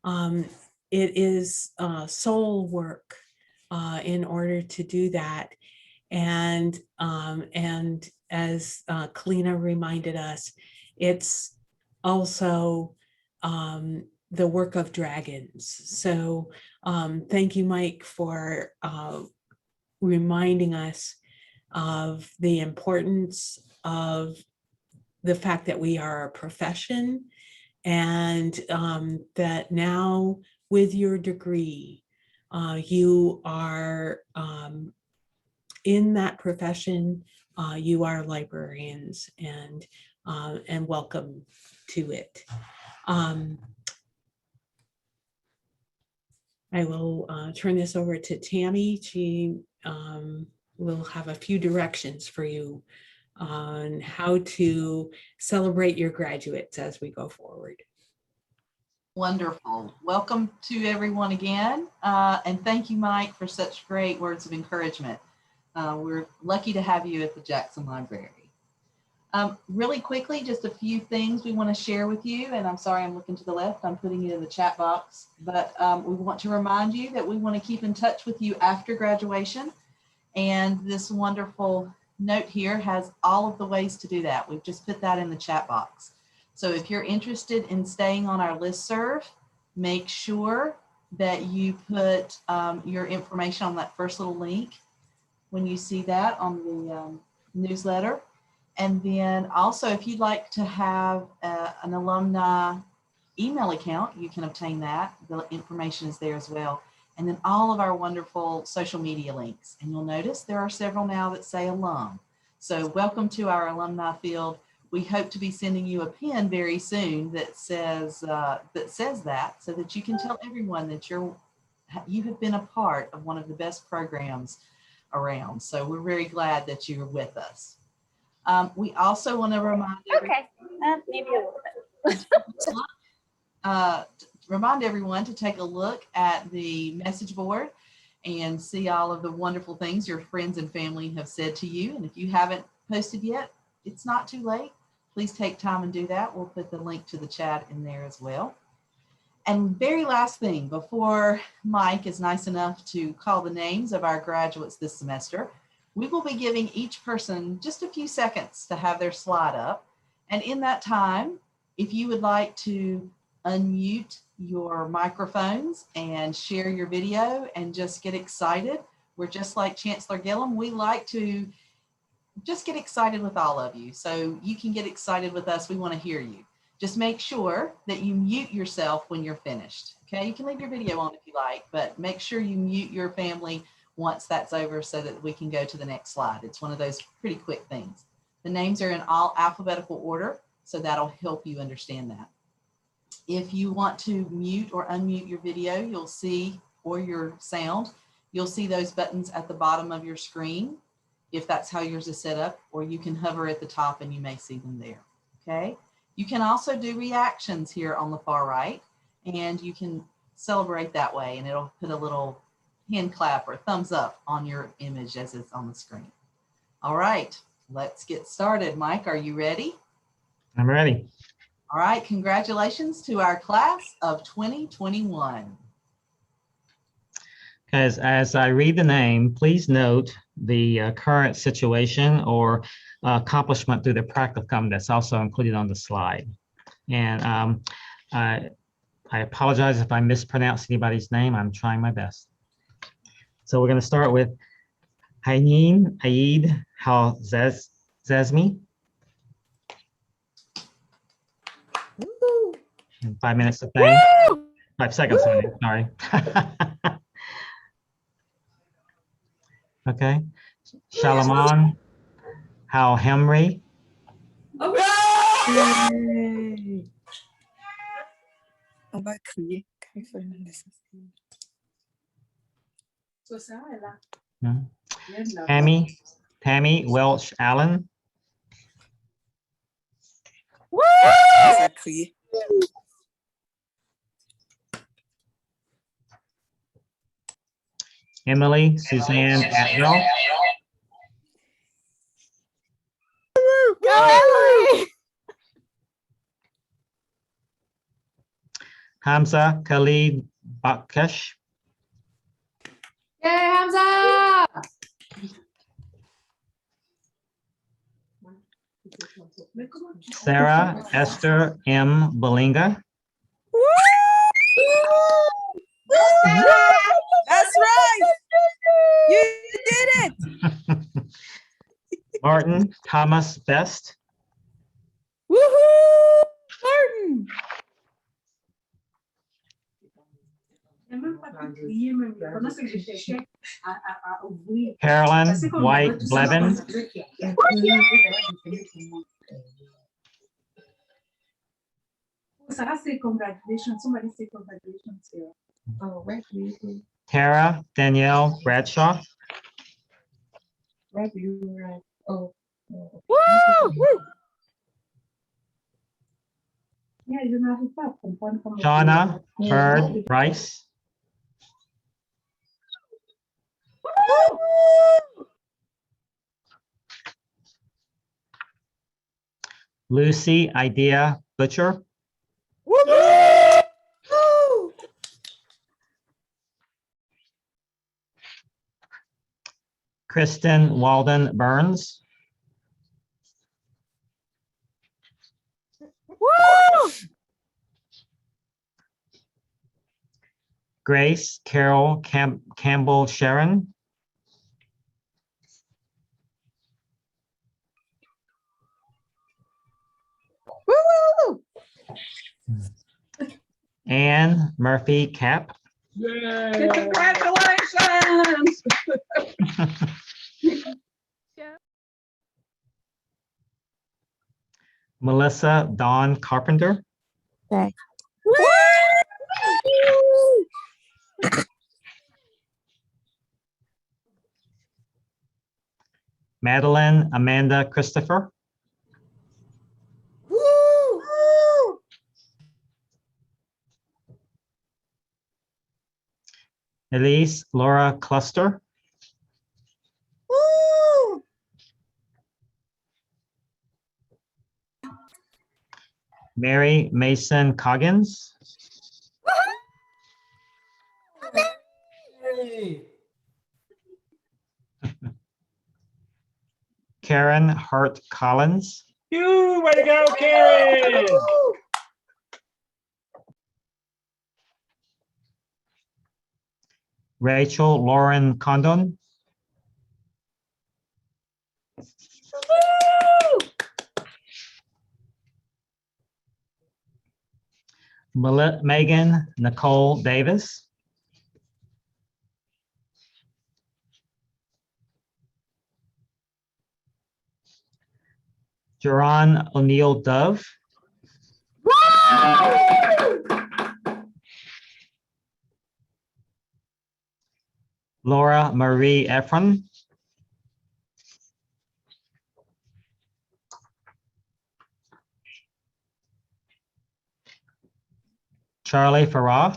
Speaker 1: it is soul work in order to do that. And as Kalina reminded us, it's also the work of dragons. So thank you, Mike, for reminding us of the importance of the fact that we are a profession, and that now with your degree, you are in that profession, you are librarians, and welcome to it. I will turn this over to Tammy. She we'll have a few directions for you on how to celebrate your graduates as we go forward.
Speaker 3: Wonderful. Welcome to everyone again. And thank you, Mike, for such great words of encouragement. We're lucky to have you at the Jackson Library. Really quickly, just a few things we want to share with you. And I'm sorry, I'm looking to the left. I'm putting it in the chat box. But we want to remind you that we want to keep in touch with you after graduation. And this wonderful note here has all of the ways to do that. We've just put that in the chat box. So if you're interested in staying on our listserv, make sure that you put your information on that first little link when you see that on the newsletter. And then also, if you'd like to have an alumni email account, you can obtain that. The information is there as well. And then all of our wonderful social media links. And you'll notice there are several now that say alum. So welcome to our alumni field. We hope to be sending you a pin very soon that says that, so that you can tell everyone that you have been a part of one of the best programs around. So we're very glad that you're with us. We also want to remind
Speaker 4: maybe a little bit.
Speaker 3: Remind everyone to take a look at the message board and see all of the wonderful things your friends and family have said to you. And if you haven't posted yet, it's not too late. Please take time and do that. We'll put the link to the chat in there as well. And very last thing, before Mike is nice enough to call the names of our graduates this semester, we will be giving each person just a few seconds to have their slide up. And in that time, if you would like to unmute your microphones and share your video and just get excited. We're just like Chancellor Gillum. We like to just get excited with all of you. So you can get excited with us. We want to hear you. Just make sure that you mute yourself when you're finished. Okay, you can leave your video on if you like, but make sure you mute your family once that's over so that we can go to the next slide. It's one of those pretty quick things. The names are in all alphabetical order, so that'll help you understand that. If you want to mute or unmute your video, you'll see, or your sound, you'll see those buttons at the bottom of your screen, if that's how yours is set up, or you can hover at the top and you may see them there, okay? You can also do reactions here on the far right, and you can celebrate that way, and it'll put a little hand clap or thumbs up on your image as it's on the screen. All right, let's get started. Mike, are you ready?
Speaker 6: I'm ready.
Speaker 3: All right, congratulations to our class of 2021.
Speaker 6: As I read the name, please note the current situation or accomplishment through the practicum that's also included on the slide. And I apologize if I mispronounce anybody's name. I'm trying my best. So we're going to start with Hainin Aid Zazmi. 5 minutes of fame. 5 seconds, sorry. Okay. Shalaman Hal Henry. Tammy Welch Allen. Emily Suzanne Atwell. Hamza Khalid Bakkesh.
Speaker 5: Yay, Hamza!
Speaker 6: Sarah Esther M. Belinga.
Speaker 7: That's right. You did it.
Speaker 6: Martin Thomas Best.
Speaker 7: Woohoo! Martin.
Speaker 6: Carolyn White Blevins.
Speaker 5: Congratulations. Somebody say congratulations here. Oh, right.
Speaker 6: Tara Danielle Bradshaw.
Speaker 5: Right, you right. Oh.
Speaker 7: Woo!
Speaker 5: Yeah, you know how to
Speaker 6: Shawna Byrd Bryce. Lucy Idea Butcher. Kristen Walden Byrnes. Grace Carol Campbell Sharon.
Speaker 7: Woo!
Speaker 6: Anne Murphy Capp.
Speaker 5: Yay! Congratulations!
Speaker 6: Melissa Dawn Carpenter.
Speaker 7: Woo!
Speaker 6: Madeline Amanda Christopher.
Speaker 7: Woo!
Speaker 6: Elise Laura Cluster.
Speaker 7: Woo!
Speaker 6: Mary Mason Coggins.
Speaker 7: Woohoo!
Speaker 6: Karen Hart Collins,
Speaker 8: You, way to go, Karen.
Speaker 6: Rachel Lauren Condon, Megan Nicole Davis, Jeuron O'Neill Dove, Laura Marie Efron, Charlie Farrar,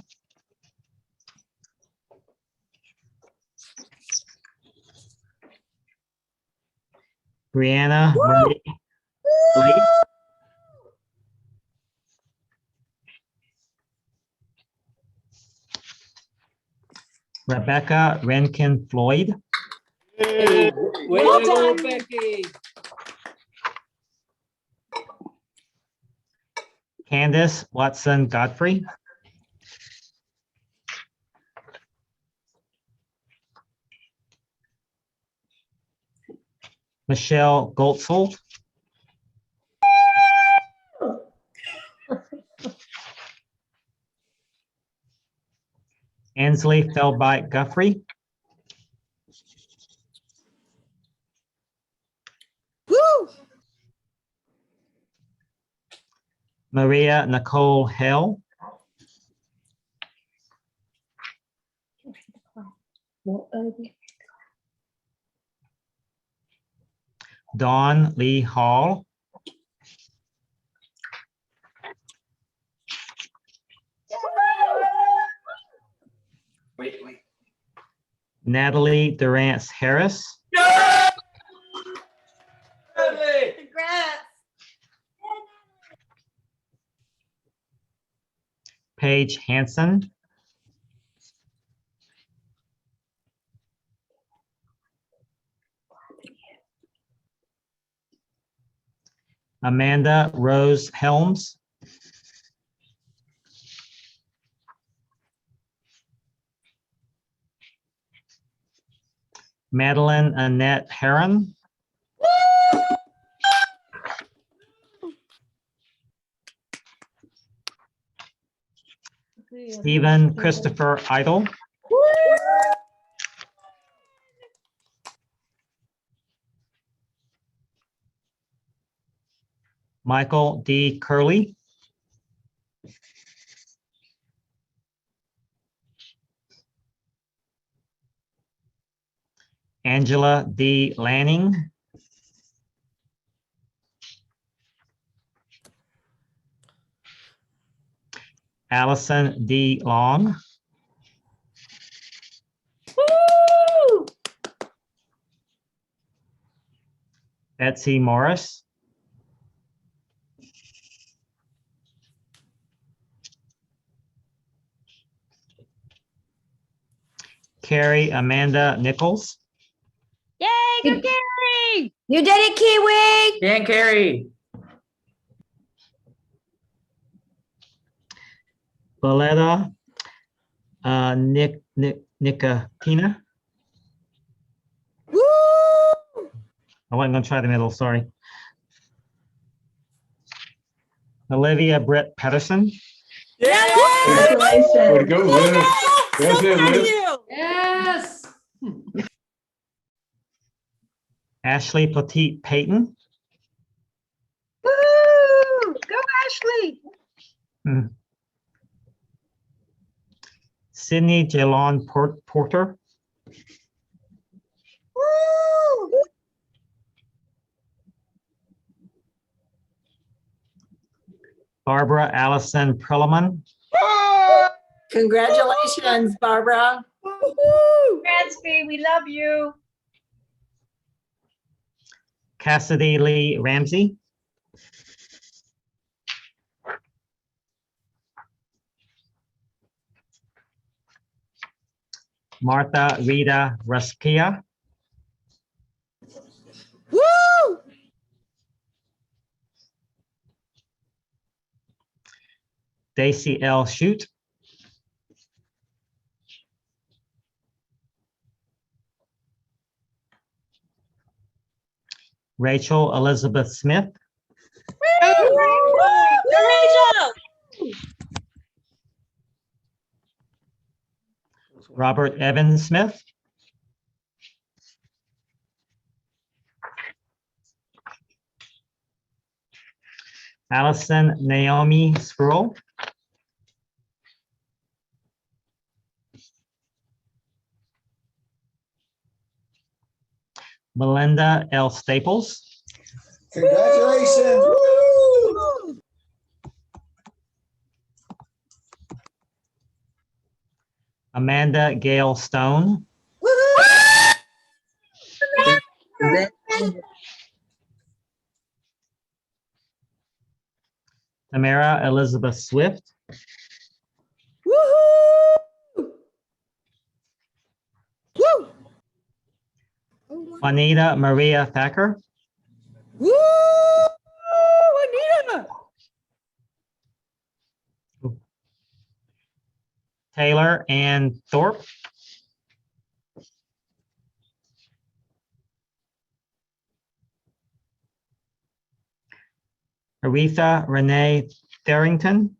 Speaker 6: Brianna Marie Lee, Rebecca Renken Floyd,
Speaker 8: Hey, way
Speaker 1: Well
Speaker 8: to go,
Speaker 1: done.
Speaker 8: Becky.
Speaker 6: Candace Watson Godfrey, Michelle Goetzl, Ansley Felbite Guthrie,
Speaker 7: Woo!
Speaker 6: Maria Nicole Hale, Dawn Lee Hall,
Speaker 8: Wait, wait.
Speaker 6: Natalie Dorrance Harris,
Speaker 5: Congrats.
Speaker 6: Paige Hanson, Amanda Rose Helms, Madeline Annette Heron, Stephen Christopher Idle, Michael D. Curley, Angela D. Lanning, Alison D. Long, Betsy Morris, Carrie Amanda Nichols,
Speaker 7: Yay, good Gary! You did it, Kiwi!
Speaker 8: Dan Carey.
Speaker 6: Valletta Nicotina.
Speaker 7: Woo!
Speaker 6: I wasn't going to try the middle, sorry. Olivia Britt Patterson,
Speaker 5: Congratulations.
Speaker 9: Way to go, Liz. That's it, Liz.
Speaker 3: Yes.
Speaker 6: Ashley Poteate Peyton,
Speaker 7: Woo! Go Ashley!
Speaker 6: Sydney Jalon Porter,
Speaker 7: Woo!
Speaker 6: Barbara Allison Prillaman,
Speaker 5: Congratulations, Barbara.
Speaker 7: Congrats, B, we love you.
Speaker 6: Cassidy Lee Ramsey, Martha Rita Ruskia.
Speaker 7: Woo!
Speaker 6: Daisy L. Shute. Rachel Elizabeth Smith. Robert Evan Smith. Alison Naomi Sproul. Melinda L. Staples.
Speaker 9: Congratulations. Woo!
Speaker 6: Amanda Gail Stone. Tamara Elizabeth Swift. Juanita Maria Thacker.
Speaker 7: Woo! Anita!
Speaker 6: Taylor Ann Thorpe. Aretha Renee Tharrington.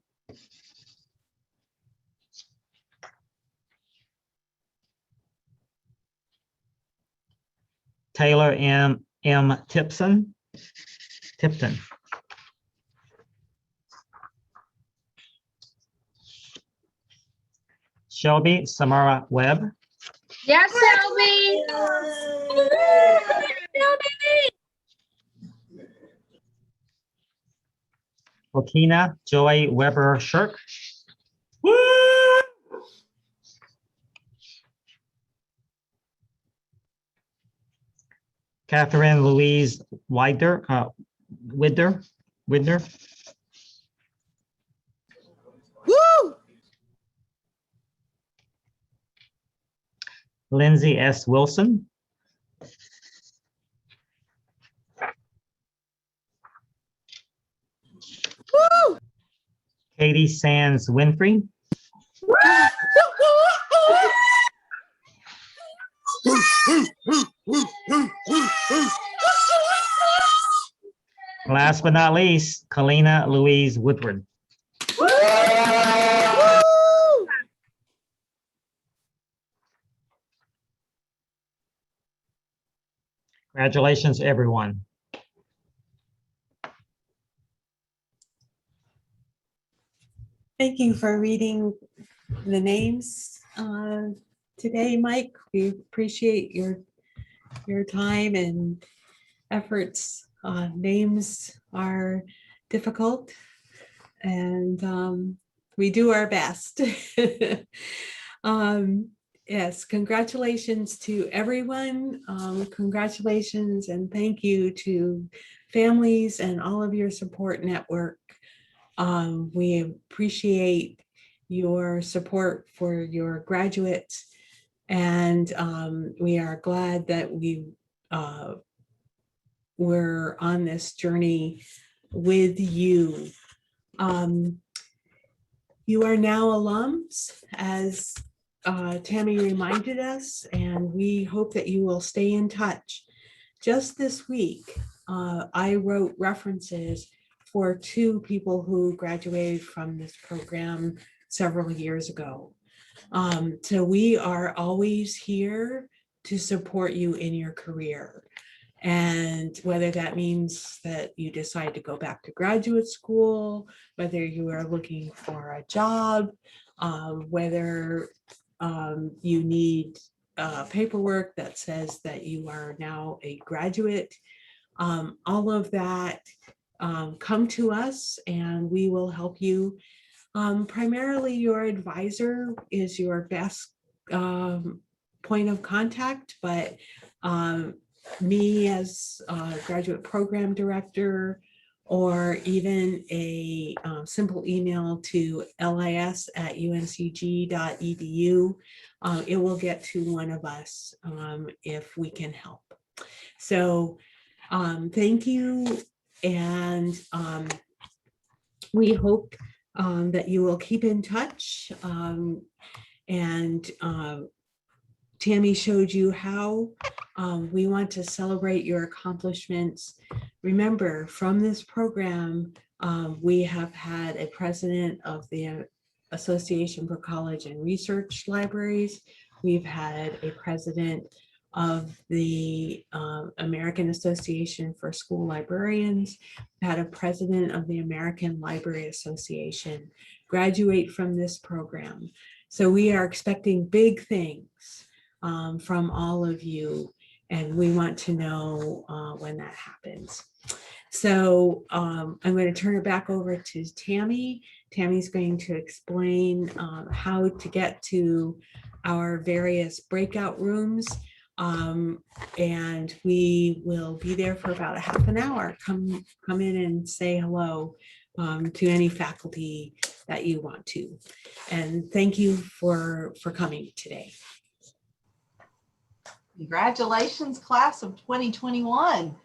Speaker 6: Taylor M. Tipton. Shelby Samara Webb.
Speaker 7: Yes, Shelby.
Speaker 6: Okina Joy Weber Shirk. Catherine Louise Widner.
Speaker 7: Woo!
Speaker 6: Lindsay S. Wilson.
Speaker 7: Woo!
Speaker 6: Katie Sands Winfrey. Last but not least, Kalina Louise Woodward. Congratulations, everyone.
Speaker 1: Thank you for reading the names today, Mike. We appreciate your time and efforts. Names are difficult, and we do our best. Yes, congratulations to everyone. Congratulations and thank you to families and all of your support network. We appreciate your support for your graduates, and we are glad that we're on this journey with you. You are now alums, as Tammy reminded us, and we hope that you will stay in touch. Just this week, I wrote references for 2 people who graduated from this program several years ago. So we are always here to support you in your career. And whether that means that you decide to go back to graduate school, whether you are looking for a job, whether you need paperwork that says that you are now a graduate, all of that, come to us and we will help you. Primarily your advisor is your best point of contact, but me as graduate program director or even a simple email to lis@uncg.edu. It will get to one of us if we can help. So thank you, and we hope that you will keep in touch. And Tammy showed you how we want to celebrate your accomplishments. Remember, from this program, we have had a president of the Association for College and Research Libraries. We've had a president of the American Association for School Librarians, had a president of the American Library Association graduate from this program. So we are expecting big things from all of you, and we want to know when that happens. So I'm going to turn it back over to Tammy. Tammy's going to explain how to get to our various breakout rooms. And we will be there for about a half an hour. Come in and say hello to any faculty that you want to. And thank you for coming today.
Speaker 3: Congratulations, class of 2021.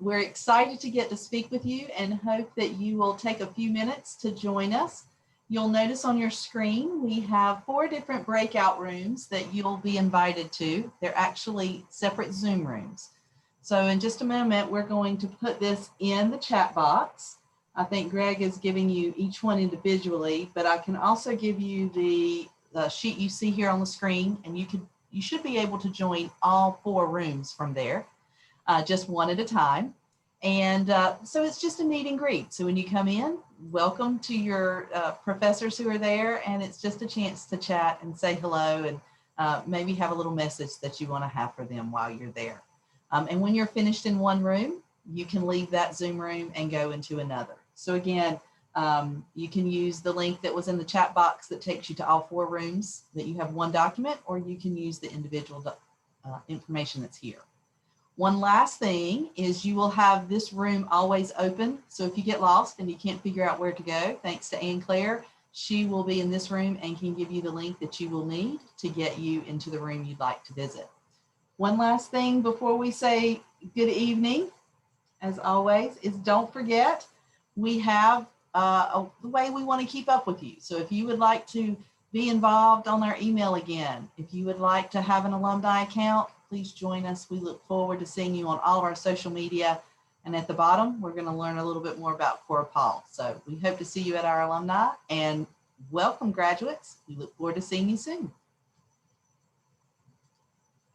Speaker 3: We're excited to get to speak with you and hope that you will take a few minutes to join us. You'll notice on your screen, we have 4 different breakout rooms that you'll be invited to. They're actually separate Zoom rooms. So in just a moment, we're going to put this in the chat box. I think Greg is giving you each one individually, but I can also give you the sheet you see here on the screen, and you should be able to join all 4 rooms from there, just one at a time. And so it's just a meet and greet. So when you come in, welcome to your professors who are there, and it's just a chance to chat and say hello, and maybe have a little message that you want to have for them while you're there. And when you're finished in one room, you can leave that Zoom room and go into another. So again, you can use the link that was in the chat box that takes you to all 4 rooms that you have one document, or you can use the individual information that's here. One last thing is you will have this room always open. So if you get lost and you can't figure out where to go, thanks to Ann Claire, she will be in this room and can give you the link that you will need to get you into the room you'd like to visit. One last thing before we say good evening, as always, is don't forget, we have the way we want to keep up with you. So if you would like to be involved on our email again, if you would like to have an alumni account, please join us. We look forward to seeing you on all of our social media. And at the bottom, we're going to learn a little bit more about Cora Paul. So we hope to see you at our alumni, and welcome graduates. We look forward to seeing you soon.